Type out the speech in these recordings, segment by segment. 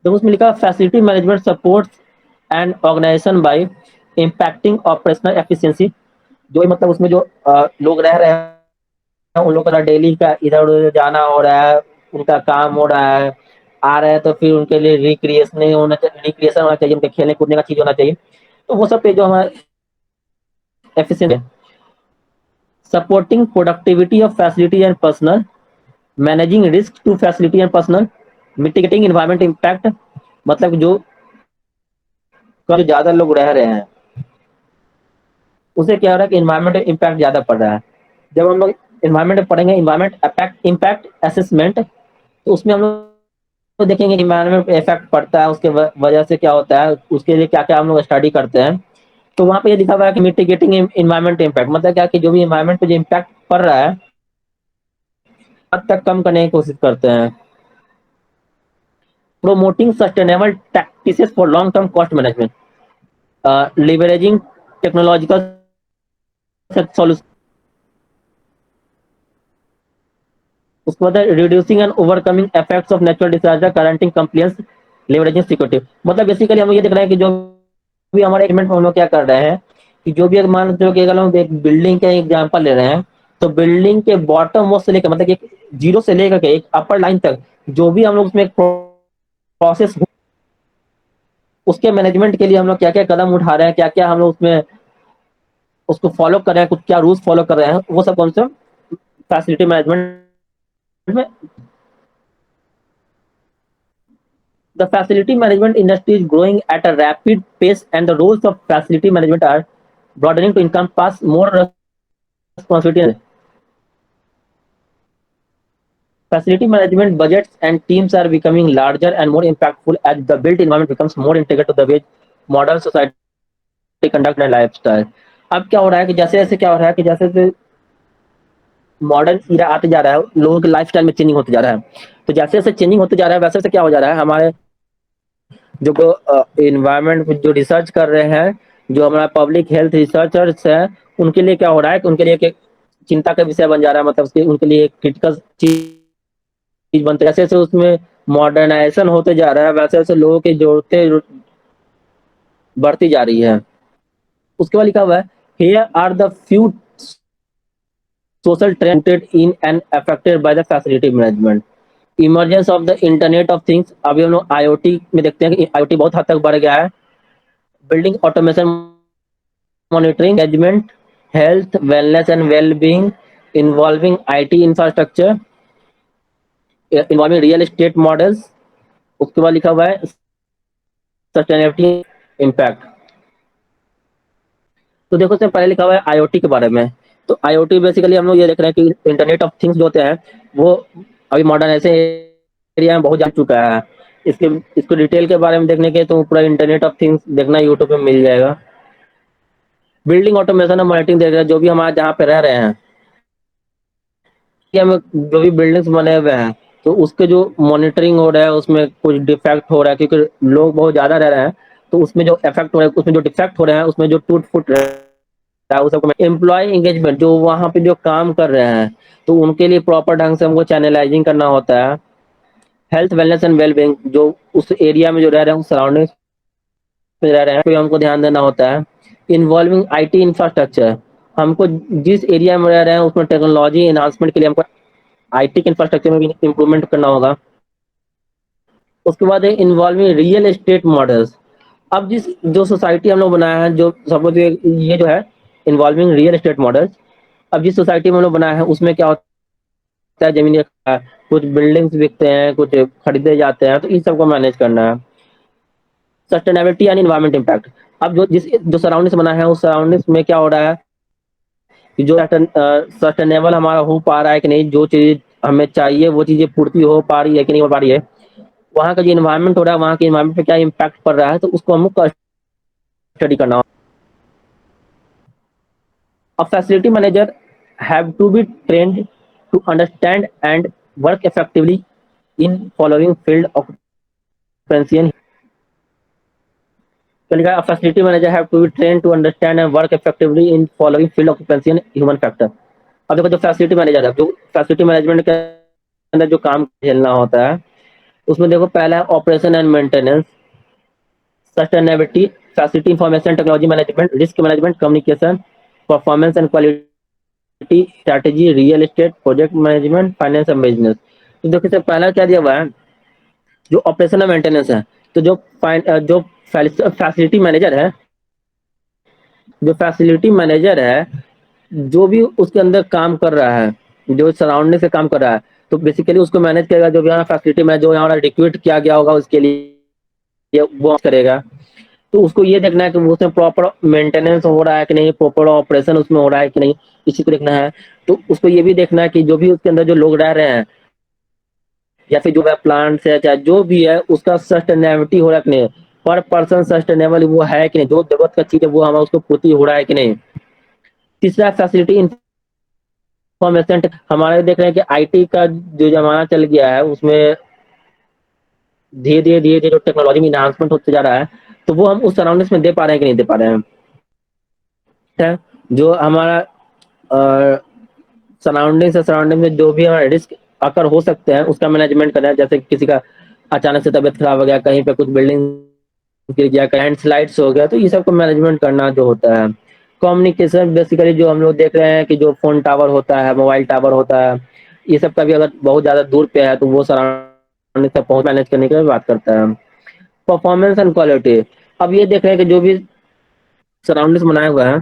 देखो उसमें लिखा facility management supports and organisation by impacting operational efficiency. जो मतलब उसमें जो लोग रह रहे हैं उन लोगों का डेली का इधर उधर जाना हो रहा है, उनका काम हो रहा है, आ रहे हैं तो फिर उनके लिए रिक्रिएशन होना चाहिए, उनके खेलने कूदने का चीज होना चाहिए। तो वो सब पे जो हमारा एफिशिएंट है, supporting productivity of facility and personal, managing risk to facility and personal, mitigating environment impact. मतलब जो ज्यादा लोग रह रहे हैं उसे क्या हो रहा है कि इन्वायरमेंट इम्पैक्ट ज्यादा पड़ रहा है। जब हम लोग इन्वायरमेंट में पढ़ेंगे इन्वायरमेंट इम्पैक्ट असेसमेंट, तो उसमें हम लोग देखेंगे इन्वायरमेंट पे इफेक्ट पड़ता है, उसके वजह से क्या होता है, उसके लिए क्या क्या हम लोग स्टडी करते हैं। तो वहां पे ये लिखा हुआ है कि मिटिगेटिंग इन्वायरमेंट इम्पैक्ट, मतलब क्या कि जो भी इन्वायरमेंट पे जो इम्पैक्ट पड़ रहा है हद तक कम करने की कोशिश करते हैं। Promoting sustainable practices for long term cost management, leveraging technological solution. उसके बाद reducing and overcoming effects of natural disaster, guaranteeing compliance, leveraging security. मतलब बेसिकली हम ये देख रहे हैं कि जो भी हमारे एग्रीमेंट में हम लोग क्या कर रहे हैं कि जो भी एक मान लो कि अगर हम एक बिल्डिंग का एग्जांपल ले रहे हैं, तो बिल्डिंग के बॉटम मोस्ट से लेकर मतलब एक जीरो से लेकर के एक अपर लाइन तक जो भी हम लोग उसमें प्रोसेस, उसके मैनेजमेंट के लिए हम लोग क्या क्या कदम उठा रहे हैं, क्या क्या हम लोग उसमें उसको फॉलो कर रहे हैं, कुछ क्या रूल्स फॉलो कर रहे हैं, वो सब कौन सा फैसिलिटी मैनेजमेंट में। The facility management industry is growing at a rapid pace, and the roles of facility management are broadening to encompass more responsibility. Facility management budgets and teams are becoming larger and more impactful as the built environment becomes more integrated to the way modern society conduct and lifestyle. अब क्या हो रहा है कि जैसे जैसे क्या हो रहा है कि जैसे जैसे मॉडर्न इरा आते जा रहा है, लोगों के लाइफस्टाइल में चेंजिंग होते जा रहा है। तो जैसे जैसे चेंजिंग होते जा रहा है वैसे वैसे क्या हो जा रहा है, हमारे जो इन्वायरमेंट जो रिसर्च कर रहे हैं, जो हमारा पब्लिक हेल्थ रिसर्चर्स है, उनके लिए क्या हो रहा है कि उनके लिए एक चिंता का विषय बन जा रहा है, मतलब उसके उनके लिए एक क्रिटिकल चीज बनते जैसे जैसे उसमें मॉडर्नाइजेशन होते जा रहा है, वैसे वैसे लोगों की जरूरतें बढ़ती जा रही है। उसके बाद लिखा हुआ है here are the few social trend in and affected by the facility management. Emergence of the internet of things, अभी हम लोग आईओटी में देखते हैं कि आईओटी बहुत हद तक बढ़ गया है। Building automation, monitoring, management, health, wellness and well-being, involving IT infrastructure, involving real estate models। उसके बाद लिखा हुआ है सस्टेनेबिलिटी इम्पैक्ट। तो देखो इसमें पहले लिखा हुआ है आईओटी के बारे में। तो आईओटी बेसिकली हम लोग ये देख रहे हैं कि इंटरनेट ऑफ थिंग्स जो होते हैं वो अभी मॉडर्न ऐसे एरिया में बहुत जा चुका है। इसके इसको डिटेल के बारे में देखने के तो पूरा इंटरनेट ऑफ थिंग्स देखना यूट्यूब पे मिल जाएगा। बिल्डिंग ऑटोमेशन और मॉनिटरिंग देख रहे हैं, जो भी हमारे जहाँ पे रह रहे हैं एरिया में जो भी बिल्डिंग्स बने हुए हैं, तो उसके जो मॉनिटरिंग हो रहा है उसमें कुछ डिफेक्ट हो रहा है क्योंकि लोग बहुत ज्यादा रह रहे हैं। तो उसमें जो इफेक्ट हो रहा है, उसमें जो डिफेक्ट हो रहे हैं, उसमें जो टूट फुट रहा है उस सबको एम्प्लॉय एंगेजमेंट, जो वहाँ पे जो काम कर रहे हैं तो उनके लिए प्रॉपर ढंग से हमको चैनलाइजिंग करना होता है। हेल्थ वेलनेस एंड वेलबींग, जो उस एरिया में जो रह रहे हैं उस सराउंडिंग में रह रहे हैं तो हमको ध्यान देना होता है। इन्वॉल्विंग आईटी इंफ्रास्ट्रक्चर, हमको जिस एरिया में रह रहे हैं उसमें टेक्नोलॉजी एनहांसमेंट के लिए हमको आईटी के इंफ्रास्ट्रक्चर में भी इंप्रूवमेंट करना होगा। उसके बाद है इन्वॉल्विंग रियल एस्टेट मॉडल्स। अब जिस जो सोसाइटी हम लोग बनाया है, जो सपोज ये जो है इन्वॉल्विंग रियल एस्टेट मॉडल्स, अब जिस सोसाइटी में हम लोग बनाया है उसमें क्या होता है, जमीन कुछ बिल्डिंग्स बिकते हैं, कुछ खरीदे जाते हैं, तो इन सबको मैनेज करना है। सस्टेनेबिलिटी एंड इन्वायरमेंट इम्पैक्ट, अब जो सराउंडिंग्स बना है उस सराउंडिंग्स में क्या हो रहा है कि जो सस्टेनेबल हमारा हो पा रहा है कि नहीं, जो चीज हमें चाहिए वो चीजें पूर्ति हो पा रही है कि नहीं हो पा रही है, वहाँ का जो इन्वायरमेंट हो रहा है वहाँ के इन्वायरमेंट पे क्या इम्पैक्ट पड़ रहा है, तो उसको हमको स्टडी करना होगा। A facility manager have to be trained to understand and work effectively in following field occupancy and तो लिखा है facility manager have to be train to understand and work effectively in following field occupancy and human factor. अब देखो जो facility manager है, जो facility management के अंदर जो काम झेलना होता है, उसमें देखो पहला है operation and maintenance, sustainability, facility information technology management, risk management, communication, performance and quality, strategy, real estate, project management, finance and business. तो देखो इससे पहला क्या दिया हुआ है, जो ऑपरेशन एंड मेंटेनेंस है। तो जो फैसिलिटी मैनेजर है, जो फैसिलिटी मैनेजर है, जो भी उसके अंदर काम कर रहा है, जो सराउंडिंग से काम कर रहा है, तो बेसिकली उसको मैनेज करेगा। जो भी हमारा फैसिलिटी में जो हमारा रिक्रूट किया गया होगा उसके लिए वो करेगा। तो उसको ये देखना है कि उसमें प्रॉपर मेंटेनेंस हो रहा है कि नहीं, प्रॉपर ऑपरेशन उसमें हो रहा है कि नहीं, इसी को देखना है। तो उसको ये भी देखना है कि जो भी उसके अंदर जो लोग रह रहे हैं, या फिर जो प्लांट्स है, चाहे जो भी है, उसका सस्टेनेबिलिटी हो रहा है कि नहीं, पर पर्सन सस्टेनेबल वो है कि नहीं, जो जरूरत का चीज है वो हमारा उसको पूर्ति हो रहा है कि नहीं। तीसरा फैसिलिटी इंफॉर्मेशन, हमारे देख रहे हैं कि आईटी का जो जमाना चल गया है, उसमें धीरे धीरे जो टेक्नोलॉजी में इन्हांसमेंट होते जा रहा है, तो वो हम उस सराउंडिंग्स में दे पा रहे हैं कि नहीं दे पा रहे हैं। है जो हमारा सराउंडिंग से सराउंडिंग में जो भी हमारे रिस्क आकर हो सकते हैं उसका मैनेजमेंट करना है। जैसे किसी का अचानक से तबियत खराब हो गया, कहीं पे कुछ बिल्डिंग गिर गया, कहीं स्लाइड्स हो गया, तो ये सब को मैनेजमेंट करना जो होता है। कम्युनिकेशन बेसिकली जो हम लोग देख रहे हैं कि जो फोन टावर होता है, मोबाइल टावर होता है, ये सब का भी अगर बहुत ज्यादा दूर पे है तो वो सराउंडिंग तक पहुंच मैनेज करने की भी बात करता है। परफॉर्मेंस एंड क्वालिटी, अब ये देख रहे हैं कि जो भी सराउंडिंग्स बनाए हुए हैं,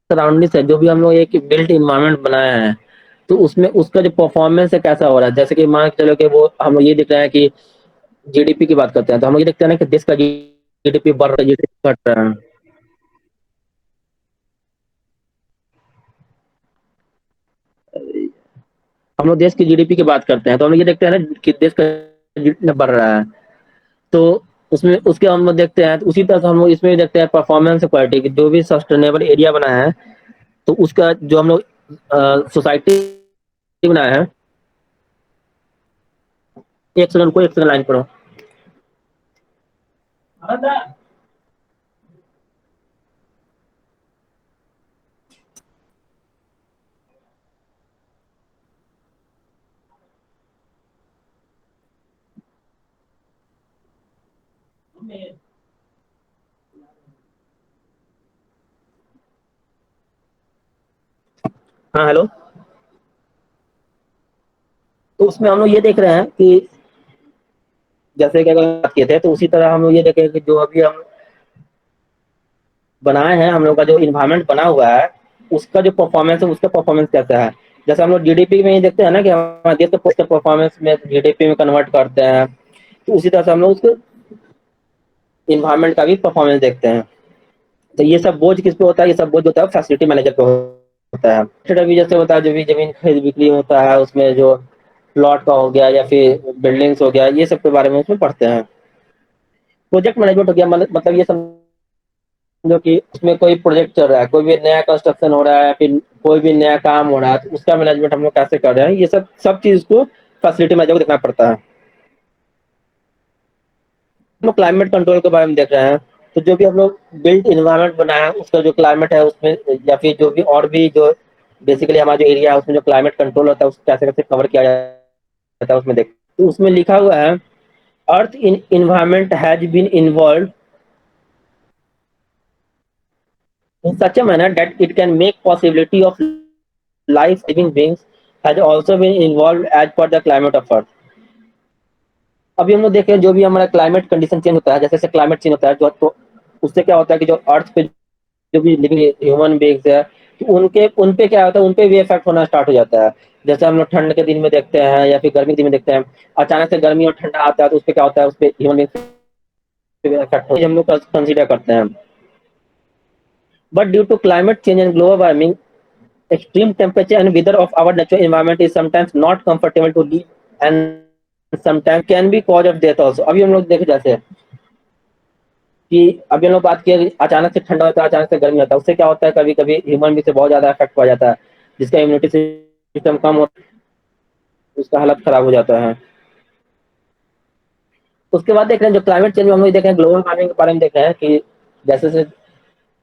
सराउंडिंग्स है, जो भी हम लोग एक बिल्ट इन्वायरमेंट बनाया है, तो उसमें उसका जो परफॉर्मेंस है कैसा हो रहा है। जैसे कि मान के चलो कि वो हम लोग ये देख रहे हैं कि जीडीपी की बात करते हैं, तो हम लोग ये देखते हैं ना कि देश का जीडीपी बढ़ रहा है, जीडीपी घट रहा है। हम लोग देश की जीडीपी की बात करते हैं, तो हम लोग ये देखते हैं ना कि देश का जीडीपी बढ़ रहा है। तो उसमें उसके हम लोग देखते हैं, तो उसी तरह से हम लोग इसमें भी देखते हैं परफॉर्मेंस क्वालिटी की, जो भी सस्टेनेबल एरिया बना है, तो उसका जो हम लोग सोसाइटी बनाया है। एक सेकंड लाइन पढ़ो। हाँ हेलो। तो उसमें हम लोग ये देख रहे हैं कि जैसे कि अगर बात किए थे, तो उसी तरह हम लोग ये देखें कि जो अभी हम बनाए हैं, हम लोग का जो इन्वायरमेंट बना हुआ है, उसका जो परफॉर्मेंस है, उसका परफॉर्मेंस कैसा है। जैसे हम लोग जीडीपी में ही देखते हैं ना कि हमारे देश के परफॉर्मेंस में जीडीपी में कन्वर्ट करते हैं, तो उसी तरह से हम लोग उसको इन्वायरमेंट का भी परफॉर्मेंस देखते हैं। तो ये सब बोझ किस पे होता है, ये सब बोझ होता है फैसिलिटी मैनेजर पे होता है। फिर अभी जैसे होता है जो भी जमीन खरीद बिक्री होता है, उसमें जो प्लॉट का हो गया या फिर बिल्डिंग्स हो गया, ये सब के बारे में उसमें पढ़ते हैं। प्रोजेक्ट मैनेजमेंट हो गया, मतलब ये समझो कि उसमें कोई प्रोजेक्ट चल रहा है, कोई भी नया कंस्ट्रक्शन हो रहा है, फिर कोई भी नया काम हो रहा है, तो उसका मैनेजमेंट हम लोग कैसे कर रहे हैं, ये सब सब चीज को फैसिलिटी मैनेजर को देखना पड़ता है। हम लोग क्लाइमेट कंट्रोल के बारे में देख रहे हैं, तो जो भी हम लोग बिल्ट इन्वायरमेंट बनाया है, उसका जो क्लाइमेट है उसमें, या फिर जो भी और भी जो बेसिकली हमारा जो एरिया है उसमें जो क्लाइमेट कंट्रोल होता है उसको कैसे कैसे कवर किया जाता है उसमें देख। तो उसमें लिखा हुआ है, earth in environment has been involve in such a manner that it can make possibility of life living beings has also been involved as per the climate of earth। अभी हम लोग देखें जो भी हमारा क्लाइमेट कंडीशन चेंज होता है, जैसे जैसे क्लाइमेट चेंज होता है, जो तो उससे क्या होता है कि जो अर्थ पे जो भी लिविंग ह्यूमन बींग्स है, तो उनके उन पे क्या होता है, उन पे भी इफेक्ट होना स्टार्ट हो जाता है। जैसे हम लोग ठंड के दिन में देखते हैं या फिर गर्मी के दिन में देखते हैं, अचानक से गर्मी और ठंडा आता है, तो उस पे क्या होता है, उस पे ह्यूमन बींग्स पे इफेक्ट हम लोग कंसिडर करते हैं। But due to climate change and global warming, extreme temperature and weather of our natural environment is sometimes not comfortable to live and sometimes can be cause of death also। अभी हम लोग देखे जैसे कि अभी हम लोग बात किए, अचानक से ठंडा होता है, अचानक से गर्मी होता है, उससे क्या होता है, कभी कभी ह्यूमन भी से बहुत ज्यादा इफेक्ट पड़ जाता है, जिसका इम्यूनिटी सिस्टम कम होता है, उसका हालत खराब हो जाता है। उसके बाद देख रहे हैं जो क्लाइमेट चेंज में हम लोग देख रहे हैं, ग्लोबल वार्मिंग के बारे में देख रहे हैं कि जैसे जैसे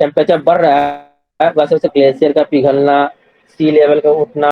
टेम्परेचर बढ़ रहा है, वैसे वैसे ग्लेशियर का पिघलना, सी लेवल का उठना,